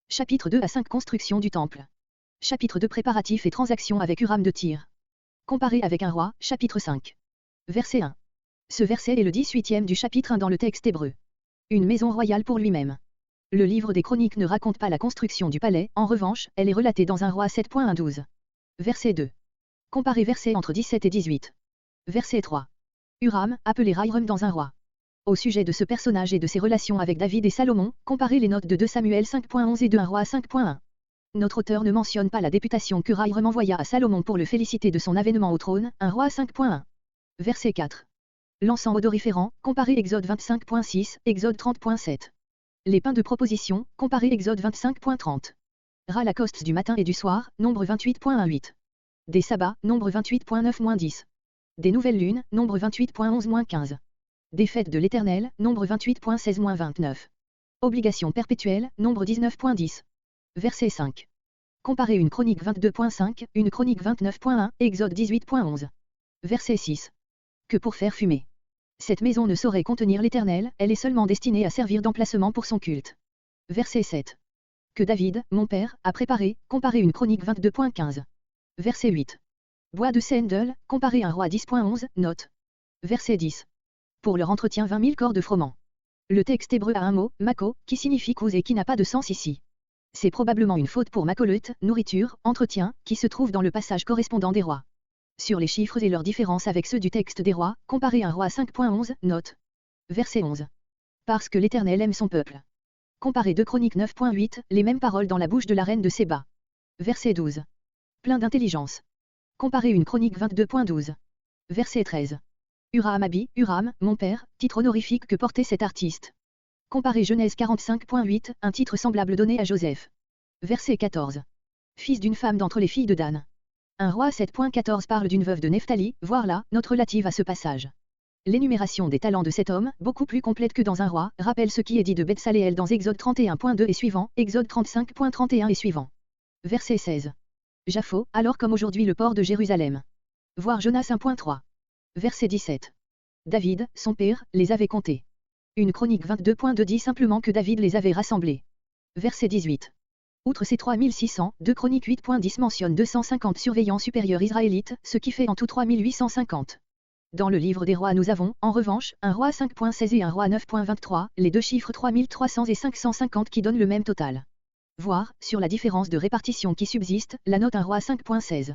Chapitre 2 à 5 Construction du temple. Chapitre 2 Préparatifs et transactions avec Huram de Tyr. Comparé avec un roi, chapitre 5. Verset 1. Ce verset est le 18e du chapitre 1 dans le texte hébreu. Une maison royale pour lui-même. Le livre des Chroniques ne raconte pas la construction du palais, en revanche, elle est relatée dans un roi 7.1-12. Verset 2. Comparé verset entre 17 et 18. Verset 3. Huram, appelé Rairam dans un roi. Au sujet de ce personnage et de ses relations avec David et Salomon, comparez les notes de 2 Samuel 5.11 et de 1 roi 5.1. Notre auteur ne mentionne pas la députation que Rairam envoya à Salomon pour le féliciter de son avènement au trône, 1 roi 5.1. Verset 4. L'encens odoriférant, comparé Exode 25.6, Exode 30.7. Les pains de proposition, comparé Exode 25.30. Ras Lacoste du matin et du soir, nombre 28.18. Des sabbats, nombre 28.9-10. Des nouvelles lunes, nombre 28.11-15. Des fêtes de l'Éternel, nombre 28.16-29. Obligation perpétuelle, nombre 19.10. Verset 5. Comparez une chronique 22.5, une chronique 29.1, Exode 18.11. Verset 6. Que pour faire fumer. Cette maison ne saurait contenir l'Éternel, elle est seulement destinée à servir d'emplacement pour son culte. Verset 7. Que David, mon père, a préparé, comparez une chronique 22.15. Verset 8. Bois de Sendel, comparé un roi 10.11, note. Verset 10. Pour leur entretien 20 000 corps de froment. Le texte hébreu a un mot, mako, qui signifie cause et qui n'a pas de sens ici. C'est probablement une faute pour makolut, nourriture, entretien, qui se trouve dans le passage correspondant des rois. Sur les chiffres et leurs différences avec ceux du texte des rois, comparez un roi 5.11, note. Verset 11. Parce que l'Éternel aime son peuple. Comparez 2 Chroniques 9.8, les mêmes paroles dans la bouche de la reine de Séba. Verset 12. Plein d'intelligence. Comparez une Chronique 22.12. Verset 13. Huram-Abi, Huram, mon père, titre honorifique que portait cet artiste. Comparez Genèse 45.8, un titre semblable donné à Joseph. Verset 14. Fils d'une femme d'entre les filles de Dan. Un roi 7.14 parle d'une veuve de Nephtali, voire là, note relative à ce passage. L'énumération des talents de cet homme, beaucoup plus complète que dans un roi, rappelle ce qui est dit de Bethsaléel dans Exode 31.2 et suivant, Exode 35.31 et suivant. Verset 16. Japho, alors comme aujourd'hui le port de Jérusalem. Voir Jonas 1.3. Verset 17. David, son père, les avait comptés. Une chronique 22.2 dit simplement que David les avait rassemblés. Verset 18. Outre ces 3600, 2 Chroniques 8.10 mentionne 250 surveillants supérieurs israélites, ce qui fait en tout 3850. Dans le livre des rois nous avons, en revanche, un roi 5.16 et un roi 9.23, les deux chiffres 3300 et 550 qui donnent le même total. Voir, sur la différence de répartition qui subsiste, la note un roi 5.16.